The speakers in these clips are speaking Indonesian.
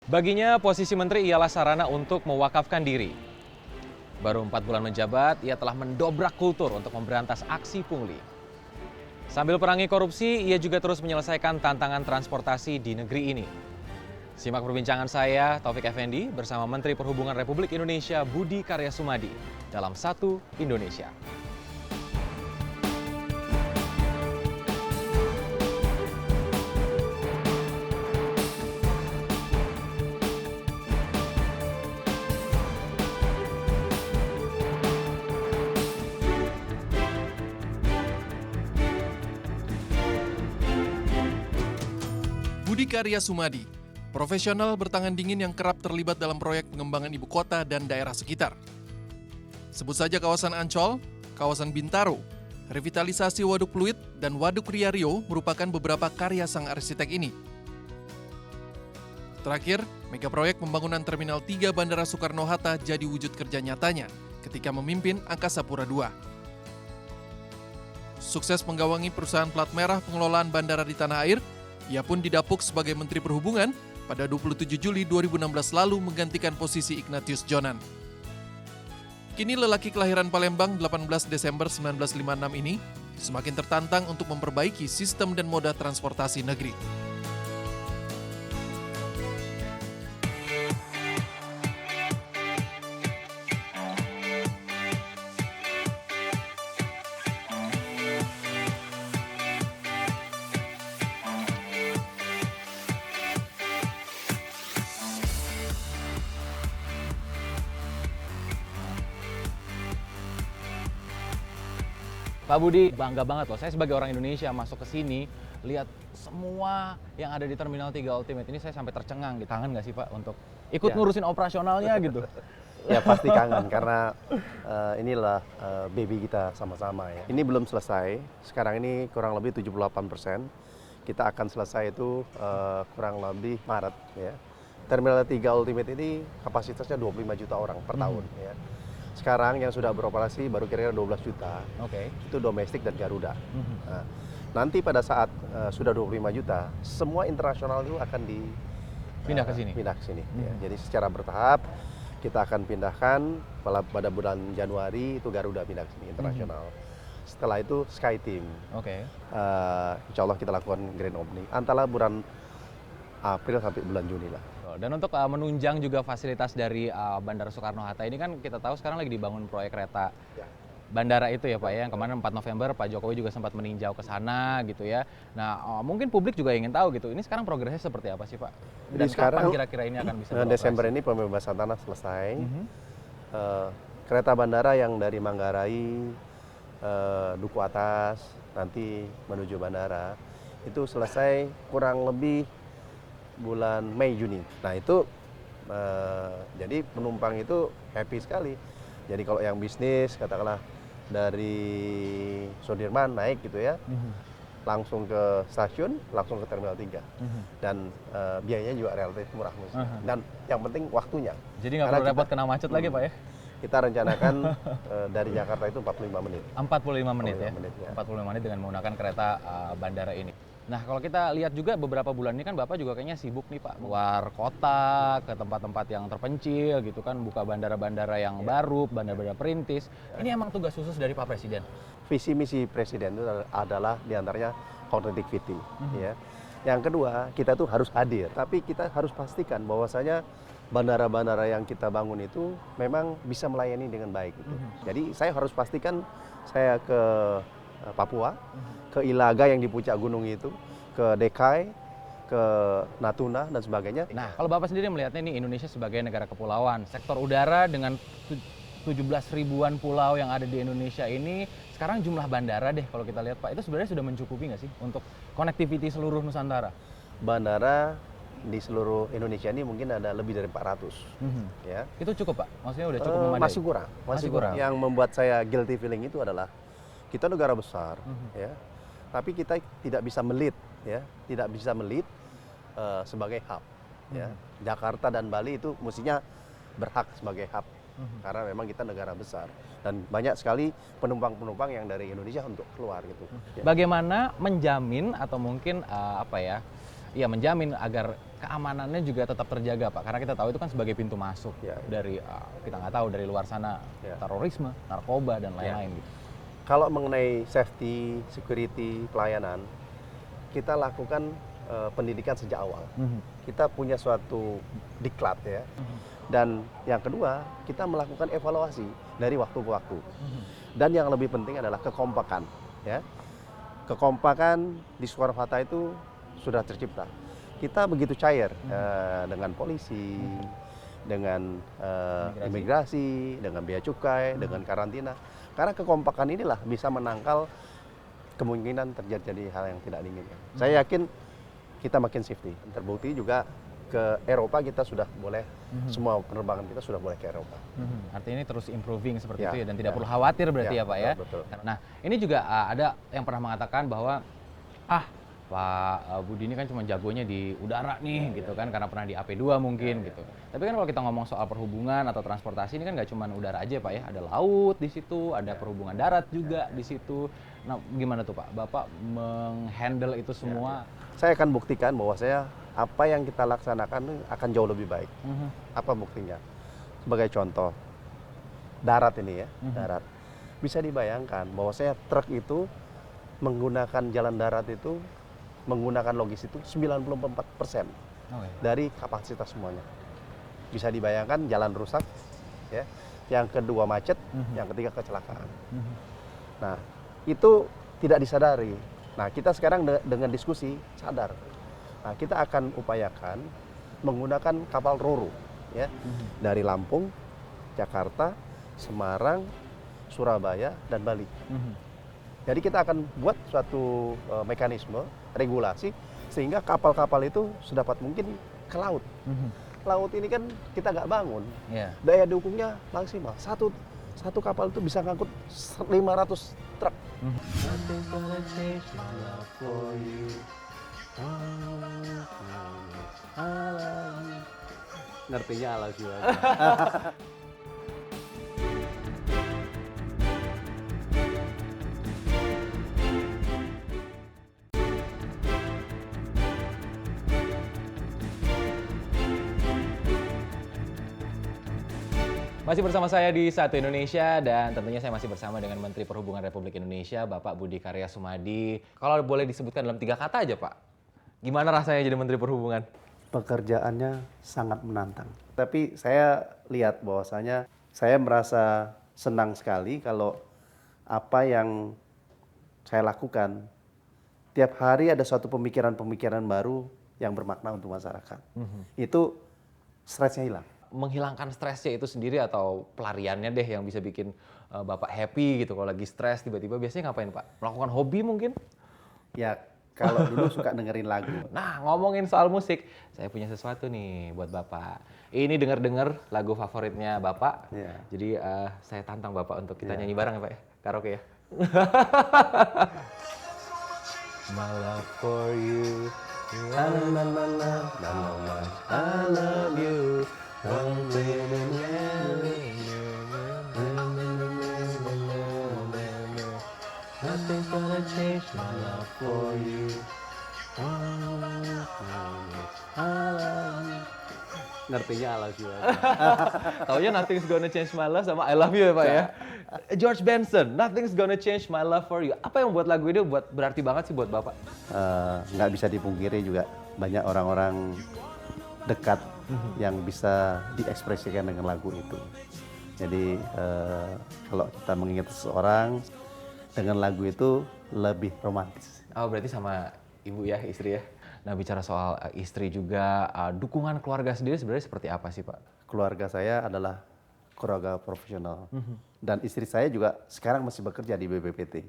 Baginya, posisi menteri ialah sarana untuk mewakafkan diri. Baru 4 bulan menjabat, ia telah mendobrak kultur untuk memberantas aksi pungli. Sambil perangi korupsi, ia juga terus menyelesaikan tantangan transportasi di negeri ini. Simak perbincangan saya, Taufik Effendi, bersama Menteri Perhubungan Republik Indonesia Budi Karya Sumadi dalam Satu Indonesia. Budi Karya Sumadi, profesional bertangan dingin yang kerap terlibat dalam proyek pengembangan ibu kota dan daerah sekitar. Sebut saja kawasan Ancol, kawasan Bintaro, revitalisasi Waduk Pluit, dan Waduk Riario merupakan beberapa karya sang arsitek ini. Terakhir, mega proyek pembangunan Terminal 3 Bandara Soekarno-Hatta jadi wujud kerja nyatanya ketika memimpin Angkasa Pura II. Sukses menggawangi perusahaan plat merah pengelolaan bandara di tanah air, ia pun didapuk sebagai Menteri Perhubungan pada 27 Juli 2016 lalu menggantikan posisi Ignatius Jonan. Kini lelaki kelahiran Palembang 18 Desember 1956 ini semakin tertantang untuk memperbaiki sistem dan moda transportasi negeri. Pak Budi, bangga banget loh. Saya sebagai orang Indonesia masuk ke sini, lihat semua yang ada di Terminal 3 Ultimate ini, saya sampai tercengang. Kangen nggak sih Pak untuk ikut ngurusin operasionalnya gitu? Ya pasti kangen karena inilah baby kita sama-sama ya. Ini belum selesai, sekarang ini kurang lebih 78%. Kita akan selesai itu kurang lebih Maret ya. Terminal 3 Ultimate ini kapasitasnya 25 juta orang per tahun ya. Sekarang yang sudah beroperasi baru kira-kira 12 juta, itu domestik dan Garuda. Nah, nanti pada saat sudah 25 juta, semua internasional itu akan Pindah ke sini? Pindah ke sini. Ya. Jadi secara bertahap kita akan pindahkan pada bulan Januari itu Garuda pindah ke sini internasional. Setelah itu SkyTeam. Insya Allah kita lakukan grand opening antara bulan April sampai bulan Juni lah. Dan untuk menunjang juga fasilitas dari Bandara Soekarno-Hatta ini kan kita tahu sekarang lagi dibangun proyek kereta bandara itu ya Pak ya, yang kemarin 4 November Pak Jokowi juga sempat meninjau ke sana gitu ya. Nah mungkin publik juga ingin tahu gitu, ini sekarang progresnya seperti apa sih Pak? Dan kapan kira-kira ini akan bisa beroperasi? Desember ini pembebasan tanah selesai. Kereta bandara yang dari Manggarai, Duku Atas, nanti menuju bandara, itu selesai kurang lebih bulan Mei Juni. Nah itu jadi penumpang itu happy sekali. Jadi kalau yang bisnis katakanlah dari Sudirman naik gitu ya, langsung ke stasiun, langsung ke Terminal 3. Dan biayanya juga relatif murah. Dan yang penting waktunya. Jadi nggak perlu repot kena macet lagi Pak ya? Kita rencanakan dari Jakarta itu 45 menit. 45 menit ya? 45 45 menit dengan menggunakan kereta bandara ini. Nah kalau kita lihat juga beberapa bulan ini kan Bapak juga kayaknya sibuk nih Pak, keluar kota, ke tempat-tempat yang terpencil gitu kan, buka bandara-bandara yang baru, bandara-bandara perintis. Ini emang tugas khusus dari Pak Presiden? Visi misi Presiden itu adalah diantaranya connectivity. Ya. Yang kedua, kita tuh harus hadir, tapi kita harus pastikan bahwasanya bandara-bandara yang kita bangun itu memang bisa melayani dengan baik. Gitu. Jadi saya harus pastikan saya ke Papua, ke Ilaga yang di puncak gunung itu, ke Dekai, ke Natuna dan sebagainya. Nah, kalau Bapak sendiri melihatnya ini Indonesia sebagai negara kepulauan, sektor udara dengan 17 ribuan pulau yang ada di Indonesia ini, sekarang jumlah bandara deh kalau kita lihat Pak, itu sebenarnya sudah mencukupi nggak sih untuk connectivity seluruh Nusantara? Bandara di seluruh Indonesia ini mungkin ada lebih dari 400. Ya. Itu cukup Pak? Maksudnya udah cukup memadai? Masih kurang. Yang membuat saya guilty feeling itu adalah kita negara besar, ya, tapi kita tidak bisa melit, ya, tidak bisa melit sebagai hub. Ya. Jakarta dan Bali itu mestinya berhak sebagai hub, karena memang kita negara besar dan banyak sekali penumpang-penumpang yang dari Indonesia untuk keluar gitu. Ya. Bagaimana menjamin atau mungkin menjamin agar keamanannya juga tetap terjaga Pak? Karena kita tahu itu kan sebagai pintu masuk Ya. dari kita nggak tahu dari luar sana Ya. terorisme, narkoba dan lain-lain gitu. Kalau mengenai safety, security, pelayanan, kita lakukan pendidikan sejak awal. Kita punya suatu diklat ya. Dan yang kedua, kita melakukan evaluasi dari waktu ke waktu. Dan yang lebih penting adalah kekompakan ya. Kekompakan di Sukarno-Hatta itu sudah tercipta. Kita begitu cair dengan polisi, dengan imigrasi, dengan bea cukai, dengan karantina. Karena kekompakan inilah bisa menangkal kemungkinan terjadi hal yang tidak diinginkan. Saya yakin kita makin safety. Terbukti juga ke Eropa kita sudah boleh, semua penerbangan kita sudah boleh ke Eropa. Artinya ini terus improving seperti Ya, itu ya, dan tidak ya. perlu khawatir berarti Ya, ya Pak ya. betul. Nah ini juga ada yang pernah mengatakan bahwa Pak Budi ini kan cuma jagonya di udara nih gitu kan, karena pernah di AP2 mungkin gitu. Tapi kan kalau kita ngomong soal perhubungan atau transportasi ini kan nggak cuma udara aja Pak ya, ada laut di situ, ada perhubungan darat juga di situ. Nah gimana tuh Pak, Bapak menghandle itu semua? Saya akan buktikan bahwa apa yang kita laksanakan akan jauh lebih baik. Apa buktinya? Sebagai contoh, darat ini ya, darat. Bisa dibayangkan bahwa truk itu menggunakan jalan darat itu, menggunakan logis itu 94% dari kapasitas semuanya. Bisa dibayangkan jalan rusak, ya. Yang kedua macet, yang ketiga kecelakaan. Nah, itu tidak disadari. Nah, kita sekarang dengan diskusi sadar. Nah, kita akan upayakan menggunakan kapal ro-ro, ya, dari Lampung, Jakarta, Semarang, Surabaya, dan Bali. Jadi kita akan buat suatu mekanisme regulasi sehingga kapal-kapal itu sedapat mungkin ke laut. Laut ini kan kita nggak bangun, daya dukungnya maksimal. Satu kapal itu bisa ngangkut 500 truk. Ngertinya ala jiwa. Masih bersama saya di Satu Indonesia dan tentunya saya masih bersama dengan Menteri Perhubungan Republik Indonesia, Bapak Budi Karya Sumadi. Kalau boleh disebutkan dalam 3 kata aja Pak, gimana rasanya jadi Menteri Perhubungan? Pekerjaannya sangat menantang. Tapi saya lihat bahwasanya saya merasa senang sekali kalau apa yang saya lakukan, tiap hari ada suatu pemikiran-pemikiran baru yang bermakna untuk masyarakat. Itu stresnya hilang. Menghilangkan stresnya itu sendiri atau pelariannya deh yang bisa bikin Bapak happy gitu kalau lagi stres tiba-tiba biasanya ngapain Pak? Melakukan hobi mungkin? Ya kalau dulu suka dengerin lagu. Nah ngomongin soal musik, saya punya sesuatu nih buat Bapak. Ini denger-denger lagu favoritnya Bapak. Ya. Jadi saya tantang Bapak untuk kita nyanyi bareng ya Pak ya, karaoke ya. My love for you, la la la la la, I love you. Nothing's gonna change my love for you. Ngertinya ala jiwa. Taunya Nothing's Gonna Change My Love sama I Love You ya Pak ya. George Benson, Nothing's Gonna Change My Love For You. Apa yang membuat lagu ini berarti banget sih buat Bapak? Nggak bisa dipungkiri juga banyak orang-orang dekat yang bisa diekspresikan dengan lagu itu. Jadi kalau kita mengingat seseorang dengan lagu itu lebih romantis. Oh berarti sama ibu ya, istri ya. Nah bicara soal istri juga, dukungan keluarga sendiri sebenarnya seperti apa sih Pak? Keluarga saya adalah keluarga profesional. Dan istri saya juga sekarang masih bekerja di BPPT.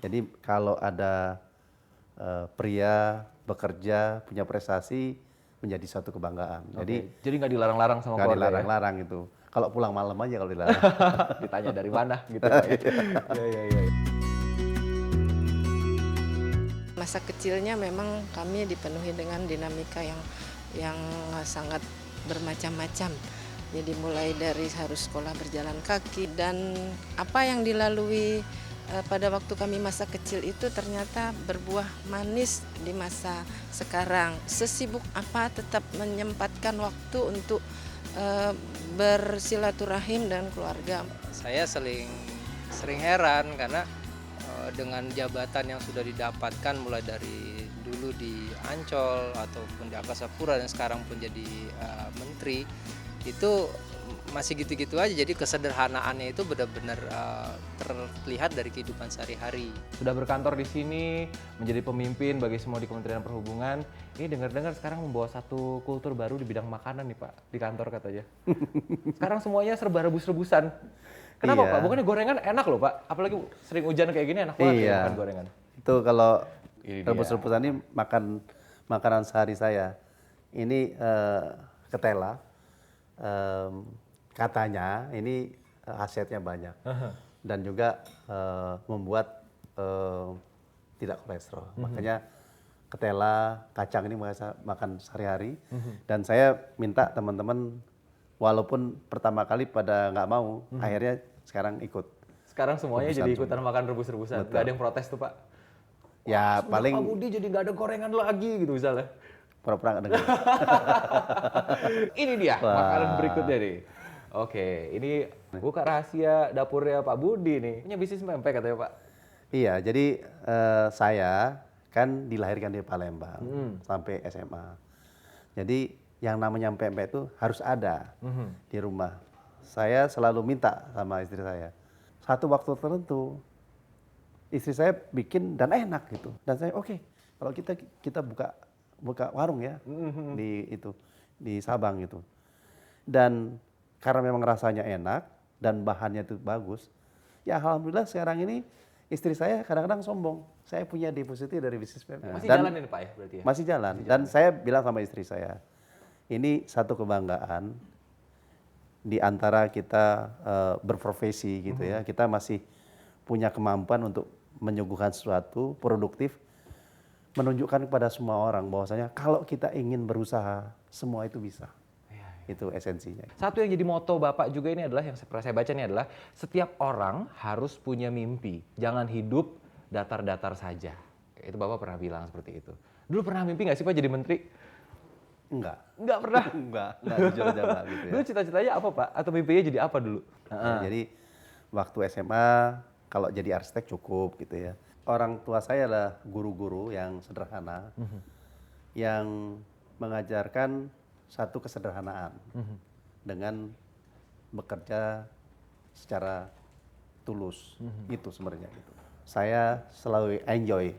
Jadi kalau ada pria bekerja, punya prestasi, menjadi suatu kebanggaan. Jadi nggak dilarang-larang sama nggak keluarga? dilarang-larang itu. Kalau pulang malam aja kalau dilarang. Ditanya dari mana gitu Pak ya. Iya. Masa kecilnya memang kami dipenuhi dengan dinamika yang sangat bermacam-macam. Jadi mulai dari harus sekolah berjalan kaki dan apa yang dilalui pada waktu kami masa kecil itu ternyata berbuah manis di masa sekarang. Sesibuk apa tetap menyempatkan waktu untuk bersilaturahim dengan keluarga. Saya sering heran karena dengan jabatan yang sudah didapatkan mulai dari dulu di Ancol ataupun di Angkasa Pura dan sekarang pun jadi menteri, itu masih gitu-gitu aja. Jadi kesederhanaannya itu benar-benar terlihat dari kehidupan sehari-hari. Sudah berkantor di sini, menjadi pemimpin bagi semua di Kementerian Perhubungan. Ini dengar-dengar sekarang membawa satu kultur baru di bidang makanan nih Pak, di kantor katanya. Sekarang semuanya serba rebus-rebusan. Kenapa Iya. Pak? Bukannya gorengan enak loh Pak? Apalagi sering hujan kayak gini enak banget ya makan gorengan. Itu kalau Ini dia. rebus-rebusan ini makanan sehari saya. Ini ketela. Katanya ini khasiatnya banyak dan juga membuat tidak kolesterol. Makanya ketela, kacang ini makan sehari-hari. Dan saya minta teman-teman walaupun pertama kali pada nggak mau, akhirnya sekarang ikut. Sekarang semuanya Rebusan jadi ikutan makan rebus-rebusan. Betul. Gak ada yang protes tuh Pak. Ya Sudah paling Pak Budi jadi gak ada gorengan lagi gitu misalnya. pura-pura nggak dengar. Ini dia Wah. makanan berikutnya nih. Oke, ini buka rahasia dapurnya Pak Budi nih. Punya bisnis pempek katanya Pak. Iya, jadi saya kan dilahirkan di Palembang sampai SMA. Jadi yang namanya pempek itu harus ada di rumah. Saya selalu minta sama istri saya. Satu waktu tertentu istri saya bikin dan enak gitu. Dan saya oke, kalau kita buka warung ya di Sabang itu. Dan karena memang rasanya enak dan bahannya itu bagus, ya alhamdulillah sekarang ini istri saya kadang-kadang sombong. Saya punya deposito dari bisnis pempek. Masih Dan jalan ini Pak ya berarti ya? masih jalan. Dan saya bilang sama istri saya, ini satu kebanggaan di antara kita berprofesi gitu ya. Kita masih punya kemampuan untuk menyuguhkan sesuatu produktif, menunjukkan kepada semua orang bahwasanya kalau kita ingin berusaha, semua itu bisa. Itu esensinya. Satu yang jadi moto Bapak juga ini adalah, yang saya baca ini adalah, setiap orang harus punya mimpi. Jangan hidup datar-datar saja. Itu Bapak pernah bilang seperti itu. Dulu pernah mimpi nggak sih Pak jadi menteri? Enggak. Nggak pernah. Enggak jujur aja Pak, gitu ya. Dulu cita-citanya apa Pak? Atau mimpinya jadi apa dulu? Ya, jadi waktu SMA kalau jadi arsitek cukup gitu ya. Orang tua saya adalah guru-guru yang sederhana, yang mengajarkan satu kesederhanaan dengan bekerja secara tulus. Itu sebenarnya gitu. Saya selalu enjoy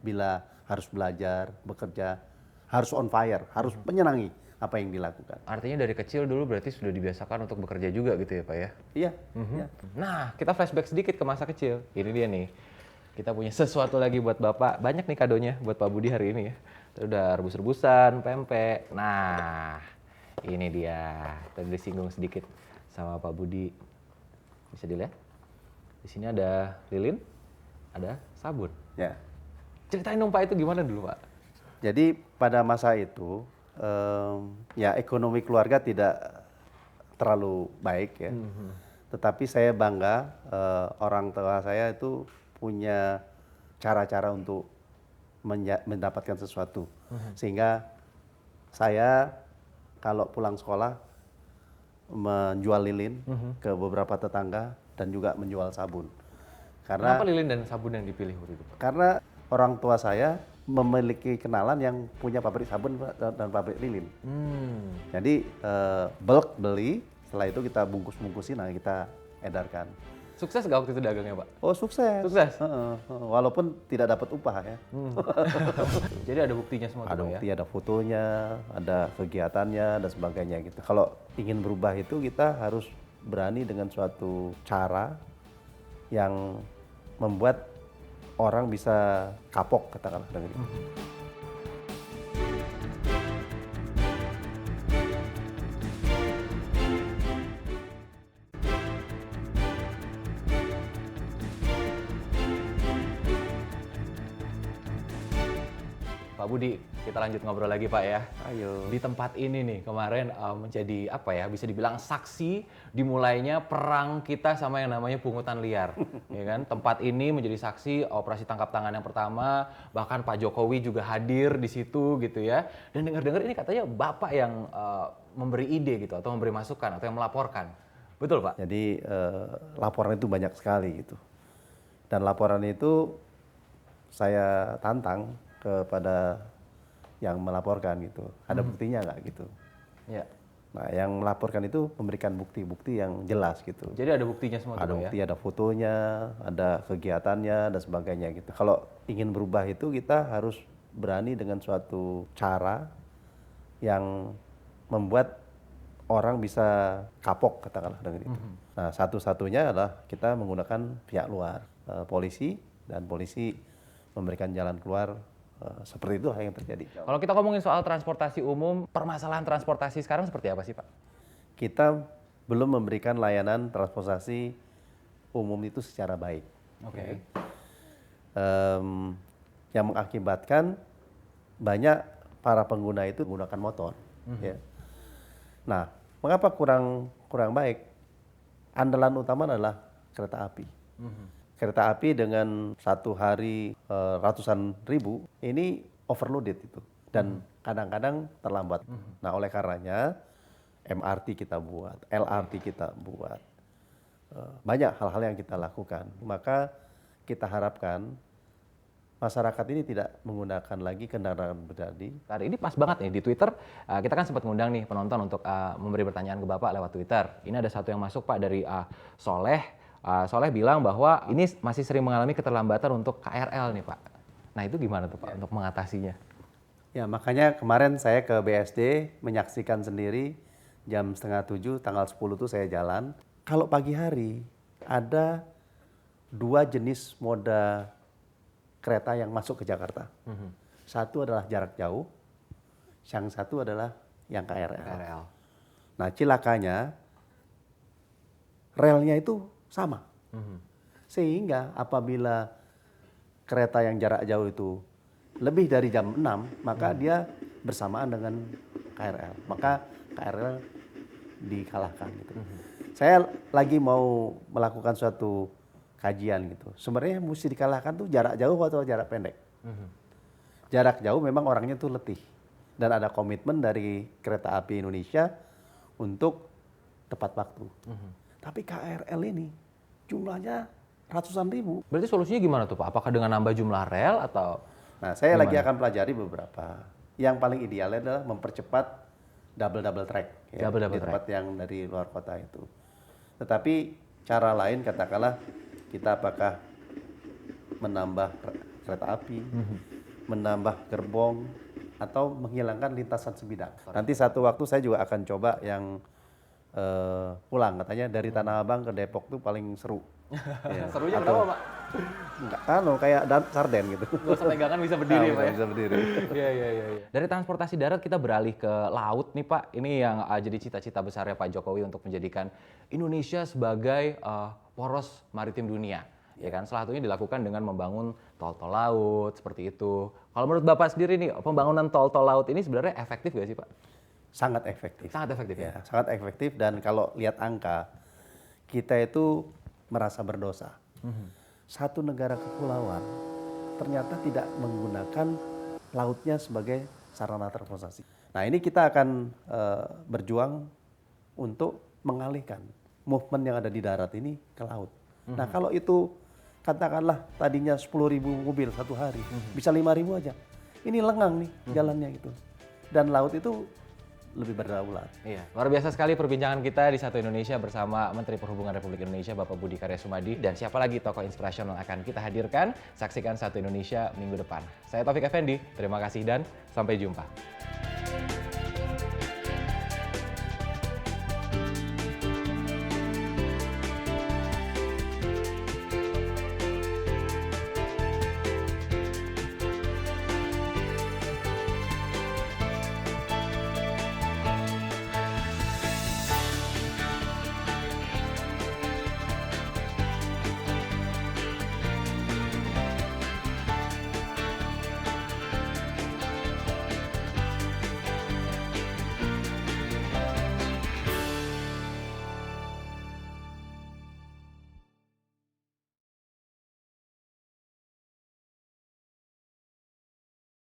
bila harus belajar, bekerja, harus on fire, harus menyenangi apa yang dilakukan. Artinya dari kecil dulu berarti sudah dibiasakan untuk bekerja juga gitu ya Pak ya? Iya. Iya. Nah, kita flashback sedikit ke masa kecil. Ini dia nih. Kita punya sesuatu lagi buat Bapak. Banyak nih kadonya buat Pak Budi hari ini ya. Kita udah rebus-rebusan, pempek. Nah, ini dia. Tadi disinggung sedikit sama Pak Budi. Bisa dilihat? Di sini ada lilin, ada sabun. Ya. Ceritain dong Pak, itu gimana dulu Pak? Jadi pada masa itu ya ekonomi keluarga tidak terlalu baik ya. Tetapi saya bangga orang tua saya itu punya cara-cara untuk mendapatkan sesuatu. Sehingga saya kalau pulang sekolah menjual lilin ke beberapa tetangga dan juga menjual sabun. Kenapa lilin dan sabun yang dipilih waktu itu Pak? Karena orang tua saya memiliki kenalan yang punya pabrik sabun dan pabrik lilin. Jadi bulk beli, setelah itu kita bungkus-bungkusin, nah kita edarkan. Sukses gak waktu itu dagangnya Pak? Oh sukses. Sukses? Walaupun tidak dapat upah ya. Jadi ada buktinya semua Ada tuh, Pak, bukti, ada fotonya, ada kegiatannya dan sebagainya gitu. Kalau ingin berubah itu kita harus berani dengan suatu cara yang membuat orang bisa kapok katakanlah dengan itu. Pak Budi, kita lanjut ngobrol lagi Pak ya. Ayo. Di tempat ini nih kemarin menjadi apa ya, bisa dibilang saksi dimulainya perang kita sama yang namanya pungutan liar. Ya kan? Tempat ini menjadi saksi operasi tangkap tangan yang pertama, bahkan Pak Jokowi juga hadir di situ gitu ya. Dan dengar-dengar ini katanya Bapak yang memberi ide gitu atau memberi masukan atau yang melaporkan. Betul Pak? Jadi laporan itu banyak sekali gitu. Dan laporan itu saya tantang kepada yang melaporkan gitu. Ada buktinya nggak gitu. Ya. Nah, yang melaporkan itu memberikan bukti-bukti yang jelas gitu. Jadi ada buktinya semua Ada tuh, Pak, bukti, ya? ada fotonya, ada kegiatannya dan sebagainya gitu. Kalau ingin berubah itu kita harus berani dengan suatu cara yang membuat orang bisa kapok katakanlah dengan itu. Nah, satu-satunya adalah kita menggunakan pihak luar, polisi, dan polisi memberikan jalan keluar. Seperti itu yang terjadi. Kalau kita ngomongin soal transportasi umum, permasalahan transportasi sekarang seperti apa sih Pak? Kita belum memberikan layanan transportasi umum itu secara baik. Oke. Yang mengakibatkan banyak para pengguna itu menggunakan motor. Ya. Nah, mengapa kurang baik? Andalan utama adalah kereta api. Kereta api dengan satu hari ratusan ribu, ini overloaded itu. Dan kadang-kadang terlambat. Nah, oleh karenanya MRT kita buat, LRT kita buat. Banyak hal-hal yang kita lakukan. Maka kita harapkan masyarakat ini tidak menggunakan lagi kendaraan pribadi. Hari ini pas banget nih di Twitter, kita kan sempat ngundang nih penonton untuk memberi pertanyaan ke Bapak lewat Twitter. Ini ada satu yang masuk Pak dari Soleh. Soleh bilang bahwa ini masih sering mengalami keterlambatan untuk KRL nih Pak. Nah itu gimana tuh Pak untuk mengatasinya? Ya makanya kemarin saya ke BSD menyaksikan sendiri jam 6:30 tanggal 10 itu saya jalan. Kalau pagi hari ada 2 jenis moda kereta yang masuk ke Jakarta. Satu adalah jarak jauh, yang satu adalah yang KRL. Nah cilakanya relnya itu sama. Sehingga apabila kereta yang jarak jauh itu lebih dari jam 6, maka dia bersamaan dengan KRL. Maka KRL dikalahkan gitu. Saya lagi mau melakukan suatu kajian gitu. Sebenarnya mesti dikalahkan tuh jarak jauh atau jarak pendek. Jarak jauh memang orangnya tuh letih. Dan ada komitmen dari Kereta Api Indonesia untuk tepat waktu. Tapi KRL ini jumlahnya ratusan ribu. Berarti solusinya gimana tuh Pak? Apakah dengan nambah jumlah rel atau? Nah saya lagi akan pelajari beberapa. Yang paling ideal adalah mempercepat double track. Ya, Double di tempat yang dari luar kota itu. Tetapi cara lain katakanlah kita apakah menambah kereta api, menambah gerbong, atau menghilangkan lintasan sebidang. Nanti satu waktu saya juga akan coba yang pulang katanya dari Tanah Abang ke Depok tuh paling seru. Ya. Serunya berapa Pak? Enggak, kayak sarden gitu. Gak usah pegangan bisa berdiri Pak ya? Bisa berdiri. Iya. Dari transportasi darat kita beralih ke laut nih Pak. Ini yang jadi cita-cita besarnya Pak Jokowi untuk menjadikan Indonesia sebagai poros maritim dunia. Ya kan, salah satunya dilakukan dengan membangun tol-tol laut seperti itu. Kalau menurut Bapak sendiri nih, pembangunan tol-tol laut ini sebenarnya efektif gak sih Pak? Sangat efektif. Sangat efektif ya? Sangat efektif dan kalau lihat angka, kita itu merasa berdosa. Satu negara kepulauan ternyata tidak menggunakan lautnya sebagai sarana transportasi. Nah ini kita akan berjuang untuk mengalihkan movement yang ada di darat ini ke laut. Nah kalau itu katakanlah tadinya 10.000 mobil satu hari, bisa 5.000 aja. Ini lengang nih jalannya gitu. Dan laut itu lebih berdaulat. Iya, luar biasa sekali perbincangan kita di Satu Indonesia bersama Menteri Perhubungan Republik Indonesia Bapak Budi Karya Sumadi. Dan siapa lagi tokoh inspirasional akan kita hadirkan? Saksikan Satu Indonesia minggu depan. Saya Taufik Effendi, terima kasih dan sampai jumpa.